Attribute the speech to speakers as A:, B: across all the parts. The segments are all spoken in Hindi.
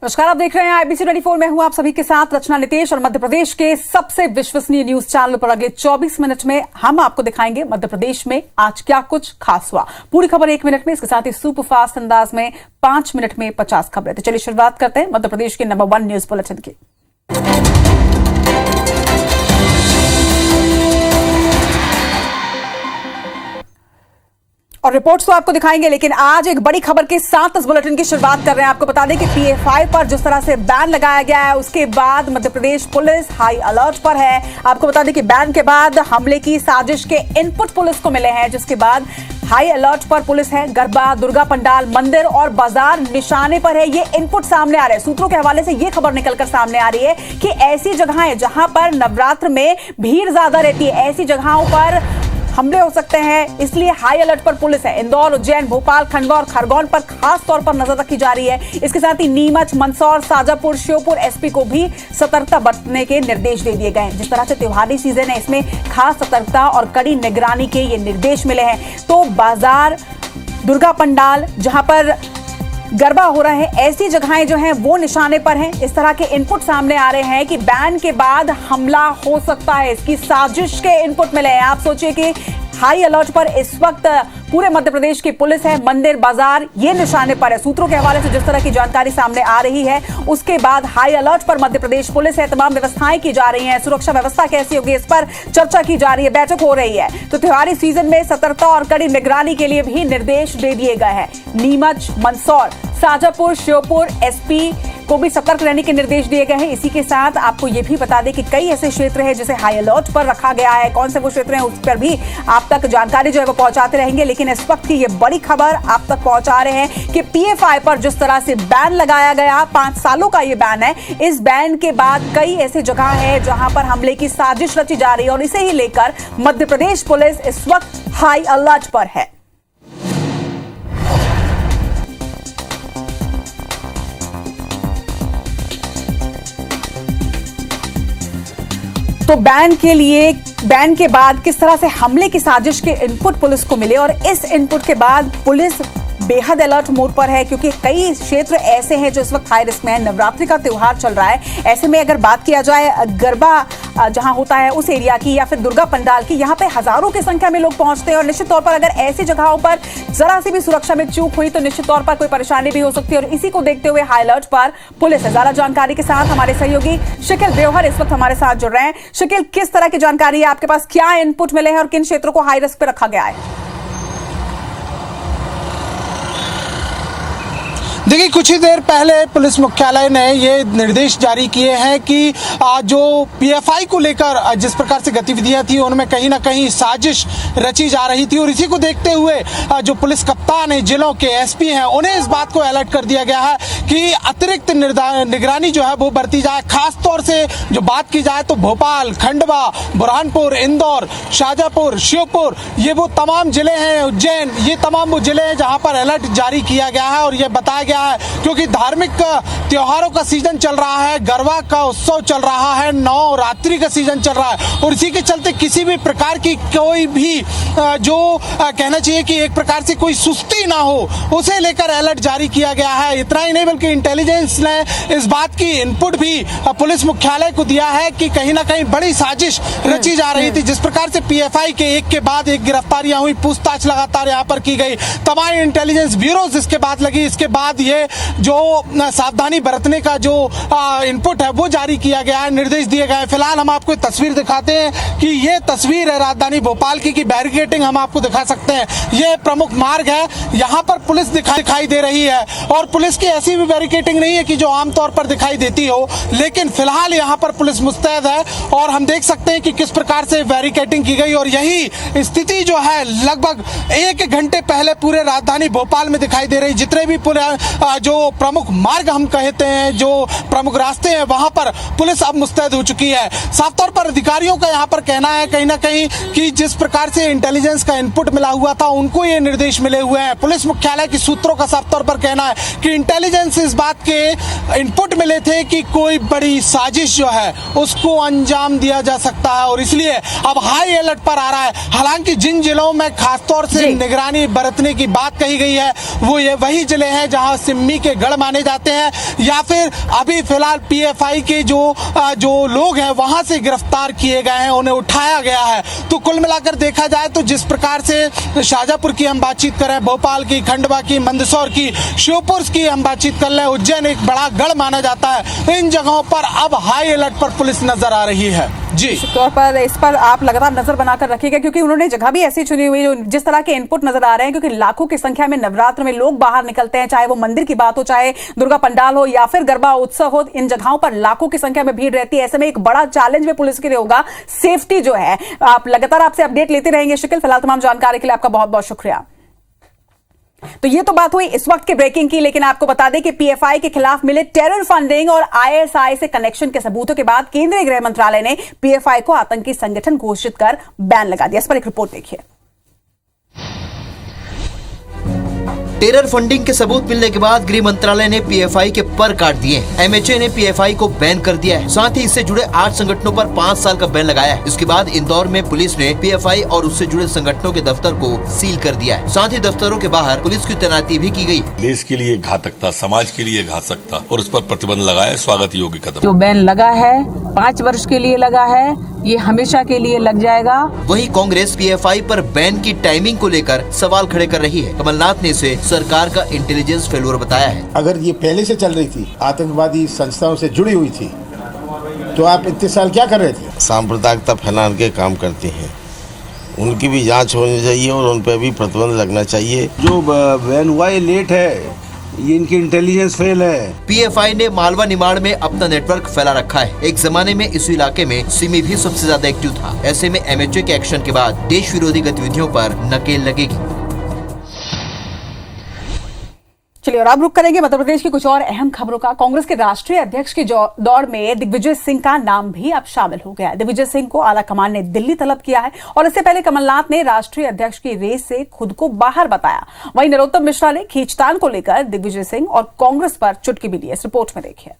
A: नमस्कार, आप देख रहे हैं IBC 24। मैं हूं आप सभी के साथ रचना नितेश और मध्य प्रदेश के सबसे विश्वसनीय न्यूज चैनल पर अगले 24 मिनट में हम आपको दिखाएंगे मध्य प्रदेश में आज क्या कुछ खास हुआ। पूरी खबर 1 मिनट में, इसके साथ ही सुपर फास्ट अंदाज में 5 मिनट में 50 खबरें। तो चलिए शुरुआत करते हैं मध्य प्रदेश के नंबर 1 न्यूज बुलेटिन की। और रिपोर्ट्स तो आपको दिखाएंगे, लेकिन आज एक बड़ी खबर के साथ इस बुलेटिन की शुरुआत कर रहे हैं। आपको बता दें कि PF5 पर जिस तरह से बैन लगाया गया है, उसके बाद Madhya Pradesh police high alert पर है। आपको बता दें कि बैन के बाद हमले की साजिश के इनपुट पुलिस को मिले हैं, जिसके बाद हाई अलर्ट पर पुलिस है। गरबा, दुर्गा पंडाल, मंदिर और बाजार निशाने पर है। ये इनपुट सामने आ रहे हैं। सूत्रों के हवाले से ये खबर निकलकर सामने आ रही है कि ऐसी जगहें जहां पर नवरात्र में भीड़ ज्यादा रहती है, ऐसी जगहों पर हमले हो सकते हैं, इसलिए हाई अलर्ट पर पुलिस है। इंदौर, उज्जैन, भोपाल, खंडवा और खरगोन पर खास तौर पर नजर रखी जा रही है। इसके साथ ही नीमच, मंदसौर, शाजापुर, श्योपुर SP को भी सतर्कता बरतने के निर्देश दे दिए गए हैं। जिस तरह से त्योहारी सीजन है, इसमें खास सतर्कता और कड़ी निगरानी के ये निर्देश मिले हैं। तो बाजार, दुर्गा पंडाल, जहां पर गरबा हो रहा है, ऐसी जगहें जो हैं वो निशाने पर हैं। इस तरह के इनपुट सामने आ रहे हैं कि बैन के बाद हमला हो सकता है, इसकी साजिश के इनपुट मिले हैं। आप सोचिए कि हाई अलर्ट पर इस वक्त पूरे मध्य प्रदेश की पुलिस है। मंदिर, बाजार ये निशाने पर है। सूत्रों के हवाले से जिस तरह की जानकारी सामने आ रही है, उसके बाद हाई अलर्ट पर मध्य प्रदेश पुलिस है। तमाम व्यवस्थाएं की जा रही हैं। सुरक्षा व्यवस्था कैसी होगी, इस पर चर्चा की जा रही है, बैठक हो रही है। तो त्योहारी सीजन में सतर्कता और कड़ी निगरानी के लिए भी निर्देश दे दिए गए हैं। नीमच, मंदसौर, शाजापुर, श्योपुर SP को भी सतर्क रहने के निर्देश दिए गए हैं। इसी के साथ आपको यह भी बता दें कि कई ऐसे क्षेत्र हैं जिसे हाई अलर्ट पर रखा गया है। कौन से वो क्षेत्र हैं, उस पर भी आप तक जानकारी जो है वो पहुंचाते रहेंगे। लेकिन इस वक्त की ये बड़ी खबर आप तक पहुंचा रहे हैं कि PF5 पर जिस तरह से बैन लगाया गया, 5 सालों का ये बैन है, इस बैन के बाद कई ऐसी जगह है जहां पर हमले की साजिश रची जा रही है। और इसे ही लेकर मध्य प्रदेश पुलिस इस वक्त हाई अलर्ट पर है। तो बैन के बाद किस तरह से हमले की साजिश के इनपुट पुलिस को मिले, और इस इनपुट के बाद पुलिस बेहद अलर्ट मोड पर है, क्योंकि कई क्षेत्र ऐसे हैं जो इस वक्त हाई रिस्क में है। नवरात्रि का त्योहार चल रहा है। ऐसे में अगर बात किया जाए गरबा जहां होता है उस एरिया की, या फिर दुर्गा पंडाल की, यहां पे हजारों की संख्या में लोग पहुंचते हैं। और निश्चित तौर पर अगर ऐसी जगहों पर जरा सी भी सुरक्षा में चूक हुई तो निश्चित तौर पर कोई परेशानी भी हो सकती है। और इसी को देखते हुए हाई अलर्ट पर पुलिस है। ज्यादा जानकारी के साथ हमारे सहयोगी शकील देवहर इस वक्त हमारे साथ जुड़ रहे हैं। शकील, किस तरह की जानकारी है आपके पास, क्या इनपुट मिले हैं और किन क्षेत्रों को हाई रिस्क पे रखा गया है?
B: देखिए, कुछ ही देर पहले पुलिस मुख्यालय ने ये निर्देश जारी किए हैं कि जो PF5 को लेकर जिस प्रकार से गतिविधियां थी, उनमें कहीं ना कहीं साजिश रची जा रही थी। और इसी को देखते हुए जो पुलिस कप्तान है, जिलों के SP हैं, उन्हें इस बात को अलर्ट कर दिया गया है कि अतिरिक्त निगरानी जो है वो बरती जाए। खास तौर से जो बात की जाए तो भोपाल, खंडवा, बुरहानपुर, इंदौर, शाजापुर, श्योपुर, ये वो तमाम जिले हैं, उज्जैन, ये तमाम वो जिले हैं जहां पर अलर्ट जारी किया गया है। और ये बताया गया है क्योंकि धार्मिक त्योहारों का सीजन चल रहा है, गरबा का उत्सव चल रहा है, नवरात्रि का सीजन चल रहा है। और इसी के चलते किसी भी प्रकार की कोई भी जो कहना चाहिए कि एक प्रकार से कोई सुस्ती ना हो, उसे लेकर अलर्ट जारी किया गया है। इतना ही नहीं बल्कि इंटेलिजेंस ने इस बात की इनपुट भी पुलिस मुख्यालय को दिया है कि कहीं ना कहीं बड़ी साजिश रची जा रही थी। जिस प्रकार से PF5 के एक के बाद एक गिरफ्तारियां हुई, पूछताछ लगातार यहाँ पर की गई, तमाम इंटेलिजेंस ब्यूरोज इसके बाद लगी। इसके बाद ये जो सावधानी बरतने का जो इनपुट है वो जारी किया गया है, निर्देश दिए गए हैं। फिलहाल हम आपको तस्वीर दिखाते हैं कि ये तस्वीर है राजधानी भोपाल की बैरिकेडिंग हम आपको दिखा सकते हैं। ये प्रमुख मार्ग है, यहाँ पर पुलिस दिखाई दे रही है। और पुलिस की ऐसी भी बैरिकेडिंग नहीं है कि जो आमतौर पर दिखाई देती हो, लेकिन फिलहाल यहाँ पर पुलिस मुस्तैद है। और हम देख सकते हैं कि किस प्रकार से बैरिकेडिंग की गई। और यही स्थिति जो है लगभग 1 घंटे पहले पूरे राजधानी भोपाल में दिखाई दे रही। जितने भी जो प्रमुख मार्ग हम कहते हैं, जो प्रमुख रास्ते हैं, वहां पर पुलिस अब मुस्तैद हो चुकी है। साफ तौर पर अधिकारियों का यहाँ पर कहना है कहीं ना कहीं कि जिस प्रकार से इंटेलिजेंस का इनपुट मिला हुआ था, उनको ये निर्देश मिले हुए हैं। पुलिस मुख्यालय के सूत्रों का साफ तौर पर कहना है कि इंटेलिजेंस इस बात के इनपुट मिले थे कि कोई बड़ी साजिश जो है उसको अंजाम दिया जा सकता है। और इसलिए अब हाई अलर्ट पर आ रहा है। हालांकि जिन जिलों में खासतौर से निगरानी बरतने की बात कही गई है, वो ये वही जिले हैं जहां सिम्मी के गढ़ माने जाते हैं, या फिर अभी फिलहाल पीएफआई के जो लोग हैं वहां से गिरफ्तार किए गए हैं, उन्हें उठाया गया है। तो कुल मिलाकर देखा जाए तो जिस प्रकार से शाजापुर की हम बातचीत कर रहे हैं, भोपाल की, खंडवा की, मंदसौर की, श्योपुर की हम बातचीत कर रहे हैं, उज्जैन एक बड़ा गढ़ माना जाता है, इन जगहों पर अब हाई अलर्ट पर पुलिस नजर आ रही है। जी,
A: तौर पर इस पर आप लगातार नजर बनाकर रखिएगा, क्योंकि उन्होंने जगह भी ऐसी चुनी हुई है जिस तरह के इनपुट नजर आ रहे हैं, क्योंकि लाखों की संख्या में नवरात्र में लोग बाहर निकलते हैं, चाहे वो मंदिर की बात हो, चाहे दुर्गा पंडाल हो या फिर गरबा उत्सव हो, इन जगहों पर लाखों की संख्या में भीड़ रहती है। ऐसे में एक बड़ा चैलेंज में पुलिस के लिए होगा सेफ्टी जो है। आप लगातार आपसे अपडेट लेते रहेंगे शकील। फिलहाल तमाम जानकारी के लिए आपका बहुत बहुत शुक्रिया। तो ये तो बात हुई इस वक्त के ब्रेकिंग की, लेकिन आपको बता दें कि पीएफआई के खिलाफ मिले टेरर फंडिंग और आईएसआई से कनेक्शन के सबूतों के बाद केंद्रीय गृह मंत्रालय ने पीएफआई को आतंकी संगठन घोषित कर बैन लगा दिया। इस पर एक रिपोर्ट देखिए।
C: टेरर फंडिंग के सबूत मिलने के बाद गृह मंत्रालय ने पीएफआई के पर काट दिए। एमएचए ने पीएफआई को बैन कर दिया है। साथ ही इससे जुड़े 8 संगठनों पर 5 साल का बैन लगाया है। इसके बाद इंदौर में पुलिस ने पीएफआई और उससे जुड़े संगठनों के दफ्तर को सील कर दिया है। साथ ही दफ्तरों के बाहर पुलिस की तैनाती भी की गई।
D: देश के लिए घातक था, समाज के लिए घातक था और उस पर प्रतिबंध लगाया, स्वागत योग्य कदम।
E: जो बैन लगा है 5 वर्ष के लिए लगा है, ये हमेशा के लिए लग जाएगा।
C: वहीं कांग्रेस पीएफआई पर बैन की टाइमिंग को लेकर सवाल खड़े कर रही है। कमलनाथ ने इसे सरकार का इंटेलिजेंस फेल्योर बताया है।
F: अगर ये पहले से चल रही थी, आतंकवादी संस्थाओं से जुड़ी हुई थी, तो आप इतने साल क्या कर रहे थे?
G: सांप्रदायिकता फैलाने के काम करते हैं, उनकी भी जांच होनी चाहिए और उन पर भी प्रतिबंध लगना चाहिए।
H: जो बैन हुआ ये लेट है, ये इनकी इंटेलिजेंस फेल है।
C: पीएफआई ने मालवा निमाड़ में अपना नेटवर्क फैला रखा है। एक जमाने में इस इलाके में सिमी भी सबसे ज्यादा एक्टिव था। ऐसे में एमएचए के एक्शन के बाद देश विरोधी गतिविधियों पर नकेल लगेगी।
A: चलिए और अब रुक करेंगे मध्य प्रदेश की कुछ और अहम खबरों का। कांग्रेस के राष्ट्रीय अध्यक्ष की दौड़ में दिग्विजय सिंह का नाम भी अब शामिल हो गया है। दिग्विजय सिंह को आला कमान ने दिल्ली तलब किया है और इससे पहले कमलनाथ ने राष्ट्रीय अध्यक्ष की रेस से खुद को बाहर बताया। वहीं नरोत्तम मिश्रा ने खींचतान को लेकर दिग्विजय सिंह और कांग्रेस पर चुटकी भी ली। इस रिपोर्ट में देखिए।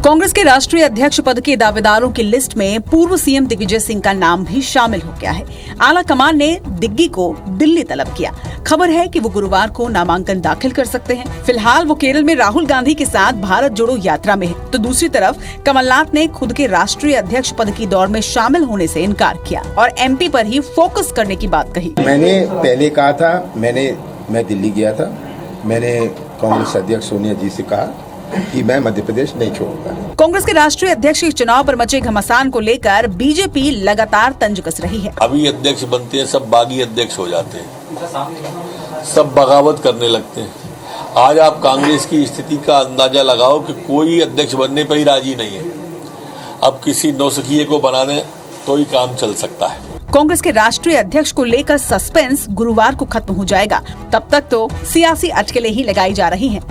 A: कांग्रेस के राष्ट्रीय अध्यक्ष पद के दावेदारों की लिस्ट में पूर्व सीएम दिग्विजय सिंह का नाम भी शामिल हो गया है। आला कमान ने दिग्गी को दिल्ली तलब किया। खबर है कि वो गुरुवार को नामांकन दाखिल कर सकते हैं। फिलहाल वो केरल में राहुल गांधी के साथ भारत जोड़ो यात्रा में है। तो दूसरी तरफ कमलनाथ ने खुद के राष्ट्रीय अध्यक्ष पद की दौड़ में शामिल होने से इनकार किया और एमपी पर ही फोकस करने की बात कही।
F: मैंने पहले कहा था, मैं दिल्ली गया था, मैंने कांग्रेस अध्यक्ष सोनिया जी से कहा कि मैं मध्य प्रदेश नहीं छोड़ूंगा।
A: कांग्रेस के राष्ट्रीय अध्यक्ष के चुनाव पर मचे घमासान को लेकर बीजेपी लगातार तंज कस रही है।
D: अभी अध्यक्ष बनते हैं, सब बागी अध्यक्ष हो जाते हैं, सब बगावत करने लगते हैं। आज आप कांग्रेस की स्थिति का अंदाजा लगाओ कि कोई अध्यक्ष बनने पर ही राजी नहीं है। अब किसी नौसखिए को बनाने तो ही काम चल सकता है।
A: कांग्रेस के राष्ट्रीय अध्यक्ष को लेकर सस्पेंस गुरुवार को खत्म हो जाएगा। तब तक तो सियासी अटकलें ही लगाई जा रही हैं।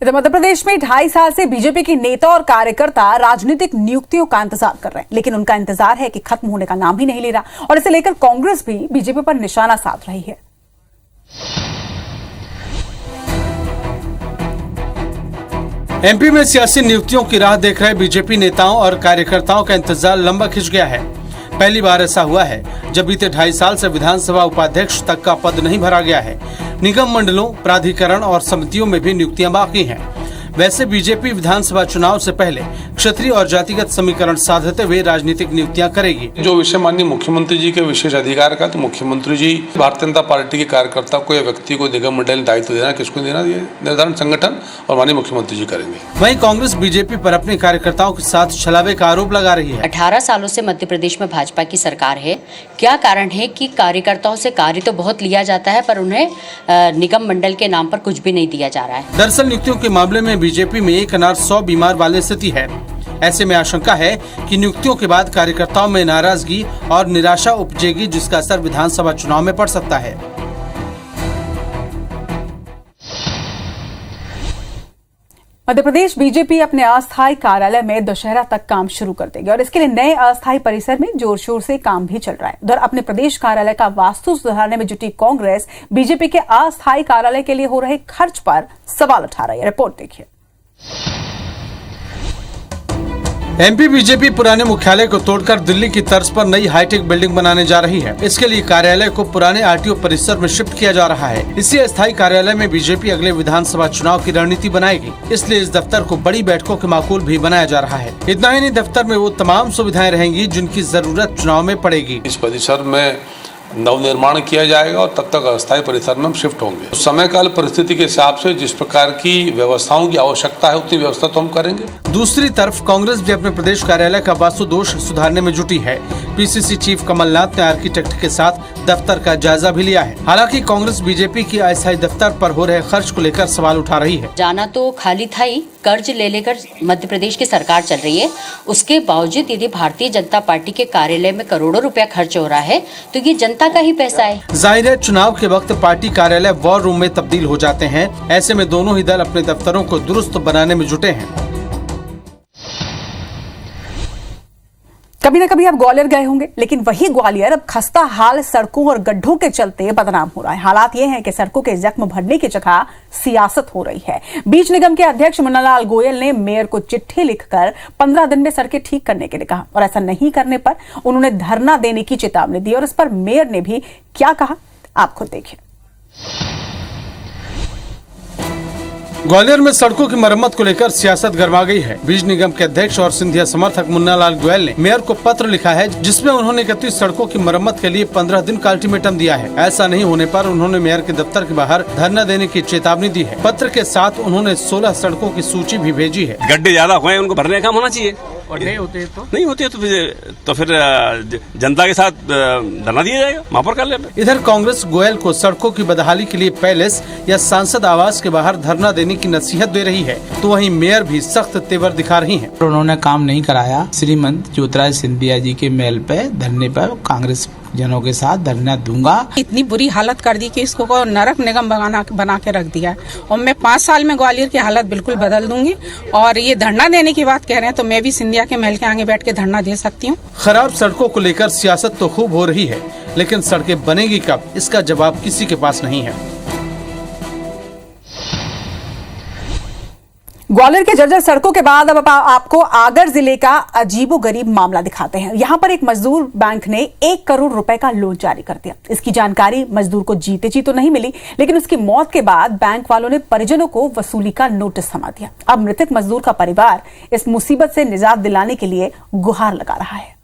A: इधर मध्य प्रदेश में 2.5 साल से बीजेपी के नेता और कार्यकर्ता राजनीतिक नियुक्तियों का इंतजार कर रहे हैं, लेकिन उनका इंतजार है कि खत्म होने का नाम ही नहीं ले रहा और इसे लेकर कांग्रेस भी बीजेपी पर निशाना साध रही है।
B: एमपी में सियासी नियुक्तियों की राह देख रहे बीजेपी नेताओं और कार्यकर्ताओं का इंतजार लंबा खिंच गया है। पहली बार ऐसा हुआ है जब बीते 2.5 साल से विधानसभा उपाध्यक्ष तक का पद नहीं भरा गया है। निगम मंडलों, प्राधिकरण और समितियों में भी नियुक्तियां बाकी हैं। वैसे बीजेपी विधानसभा चुनाव से पहले क्षेत्रीय और जातिगत समीकरण साधते हुए राजनीतिक नियुक्तियां करेगी।
I: जो विषय माननीय मुख्यमंत्री जी के विशेष अधिकार का, तो मुख्यमंत्री जी भारतीय जनता पार्टी के कार्यकर्ता को या व्यक्ति को निगम मंडल दायित्व देना, किसको देना, ये निर्धारण संगठन और माननीय मुख्यमंत्री जी करेंगे।
B: वहीं कांग्रेस बीजेपी पर अपने कार्यकर्ताओं के साथ छलावे का आरोप लगा रही है।
J: 18 सालों से मध्य प्रदेश में भाजपा की सरकार है। क्या कारण है कि कार्यकर्ताओं से कार्य तो बहुत लिया जाता है पर उन्हें निगम मंडल के नाम पर कुछ भी नहीं दिया जा रहा है।
B: दरअसल नियुक्तियों के मामले में बीजेपी में एक अनार 100 बीमार वाली स्थिति है। ऐसे में आशंका है कि नियुक्तियों के बाद कार्यकर्ताओं में नाराजगी और निराशा उपजेगी, जिसका असर विधानसभा चुनाव में पड़ सकता है।
A: मध्य प्रदेश बीजेपी अपने अस्थायी कार्यालय में दशहरा तक काम शुरू कर देगी और इसके लिए नए अस्थायी परिसर में जोर शोर से काम भी चल रहा है। उधर अपने प्रदेश कार्यालय का वास्तु सुधारने में जुटी कांग्रेस बीजेपी के अस्थायी कार्यालय के लिए हो रहे खर्च पर सवाल उठा रही है। रिपोर्ट देखिए।
B: एमपी बीजेपी पुराने मुख्यालय को तोड़कर दिल्ली की तर्ज पर नई हाईटेक बिल्डिंग बनाने जा रही है। इसके लिए कार्यालय को पुराने आरटीओ परिसर में शिफ्ट किया जा रहा है। इसी अस्थायी कार्यालय में बीजेपी अगले विधानसभा चुनाव की रणनीति बनाएगी। इसलिए इस दफ्तर को बड़ी बैठकों के माकूल भी बनाया जा रहा है। इतना ही नहीं, दफ्तर में वो तमाम सुविधाएं रहेंगी जिनकी जरूरत चुनाव में पड़ेगी।
I: इस परिसर में नवनिर्माण किया जाएगा और तब तक अस्थायी परिसर में हम शिफ्ट होंगे। समय काल परिस्थिति के हिसाब से जिस प्रकार की व्यवस्थाओं की आवश्यकता है उतनी व्यवस्था तो हम करेंगे।
B: दूसरी तरफ कांग्रेस भी अपने प्रदेश कार्यालय का वास्तु दोष सुधारने में जुटी है। पीसीसी चीफ कमलनाथ ने आर्किटेक्ट के साथ दफ्तर का जायजा भी लिया है। हालांकि कांग्रेस बीजेपी की अस्थायी दफ्तर पर हो रहे खर्च को लेकर सवाल उठा रही है।
J: जाना तो खाली था ही, कर्ज ले लेकर मध्य प्रदेश की सरकार चल रही है। उसके बावजूद यदि भारतीय जनता पार्टी के कार्यालय में करोड़ों रुपया खर्च हो रहा है तो ये जनता का ही पैसा है।
B: जाहिर है, चुनाव के वक्त पार्टी कार्यालय वॉर रूम में तब्दील हो जाते हैं। ऐसे में दोनों ही दल अपने दफ्तरों को दुरुस्त बनाने में जुटे हैं।
A: कभी न कभी आप ग्वालियर गए होंगे, लेकिन वही ग्वालियर अब खस्ता हाल सड़कों और गड्ढों के चलते बदनाम हो रहा है। हालात ये हैं कि सड़कों के जख्म भरने की जगह सियासत हो रही है। बीज निगम के अध्यक्ष मुन्नालाल गोयल ने मेयर को चिट्ठी लिखकर 15 दिन में सड़कें ठीक करने के लिए कहा और ऐसा नहीं करने पर उन्होंने धरना देने की चेतावनी दी। और इस पर मेयर ने भी क्या कहा, आप खुद देखिए।
B: ग्वालियर में सड़कों की मरम्मत को लेकर सियासत गरमा गई है। बीज निगम के अध्यक्ष और सिंधिया समर्थक मुन्नालाल गोयल ने मेयर को पत्र लिखा है, जिसमें उन्होंने 31 सड़कों की मरम्मत के लिए 15 दिन का अल्टीमेटम दिया है। ऐसा नहीं होने पर उन्होंने मेयर के दफ्तर के बाहर धरना देने की चेतावनी दी है। पत्र के साथ उन्होंने 16 सड़कों की सूची भी भेजी है।
K: गड्ढे ज्यादा हुए, उनको भरने का काम होना चाहिए और नहीं होते तो फिर जनता के साथ धरना दिया जाएगा, वहाँ पर कर ले।
B: इधर कांग्रेस गोयल को सड़कों की बदहाली के लिए पैलेस या सांसद आवास के बाहर धरना देने की नसीहत दे रही है, तो वहीं मेयर भी सख्त तेवर दिखा रही हैं।
L: उन्होंने काम नहीं कराया। श्रीमंत ज्योतिराज सिंधिया जी के मेल पे धरने पर कांग्रेस जनों के साथ धरना दूंगा।
E: इतनी बुरी हालत कर दी कि इसको नरक निगम बना के रख दिया और मैं 5 साल में ग्वालियर की हालत बिल्कुल बदल दूंगी। और ये धरना देने की बात कह रहे हैं तो मैं भी सिंधिया के महल के आगे बैठ के धरना दे सकती हूँ।
B: खराब सड़कों को लेकर सियासत तो खूब हो रही है, लेकिन सड़कें बनेगी कब, इसका जवाब किसी के पास नहीं है।
A: ग्वालियर के जर्जर सड़कों के बाद अब आपको आगर जिले का अजीबोगरीब मामला दिखाते हैं। यहां पर एक मजदूर बैंक ने 1 करोड़ रुपए का लोन जारी कर दिया। इसकी जानकारी मजदूर को जीते जी तो नहीं मिली, लेकिन उसकी मौत के बाद बैंक वालों ने परिजनों को वसूली का नोटिस थमा दिया। अब मृतक मजदूर का परिवार इस मुसीबत से निजात दिलाने के लिए गुहार लगा रहा है।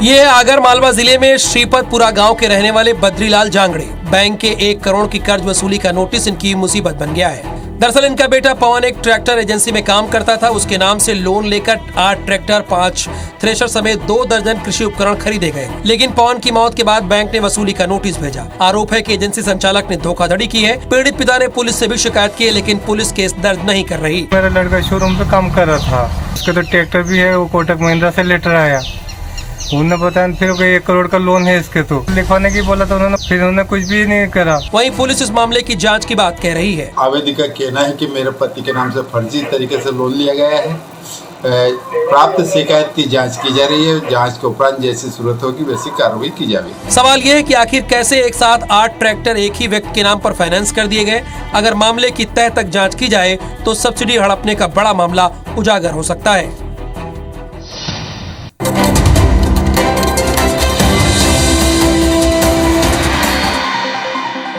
M: ये आगर मालवा जिले में श्रीपतपुरा गांव के रहने वाले बद्रीलाल जांगड़े। बैंक के 1 करोड़ की कर्ज वसूली का नोटिस इनकी मुसीबत बन गया है। दरअसल इनका बेटा पवन एक ट्रैक्टर एजेंसी में काम करता था। उसके नाम से लोन लेकर 8 ट्रैक्टर, 5 थ्रेशर समेत 2 दर्जन कृषि उपकरण खरीदे गए। लेकिन पवन की मौत के बाद बैंक ने वसूली का नोटिस भेजा। आरोप है कि एजेंसी संचालक ने धोखाधड़ी की है। पीड़ित पिता ने पुलिस से भी शिकायत की है, लेकिन पुलिस केस दर्ज नहीं कर रही।
N: मेरा लड़का शोरूम पे काम कर रहा था, उसका तो ट्रैक्टर भी है। वो कोटक महिंद्रा से लेटर आया, उन्होंने बताया फिर 1 करोड़ का लोन है इसके, तो लिखवाने की बोला था उन्होंने, फिर उन्होंने कुछ भी नहीं करा।
M: वहीं पुलिस इस मामले की जांच की बात कह रही है।
F: आवेदक का कहना है कि मेरे पति के नाम से फर्जी तरीके से लोन लिया गया है। प्राप्त शिकायत की जांच की जा रही है। जांच के उपरांत जैसी जरूरत होगी वैसी कार्रवाई की जाएगी।
M: सवाल ये है कि आखिर कैसे एक साथ 8 ट्रैक्टर एक ही व्यक्ति के नाम पर फाइनेंस कर दिए गए। अगर मामले की तह तक जांच की जाए तो सब्सिडी हड़पने का बड़ा मामला उजागर हो सकता है।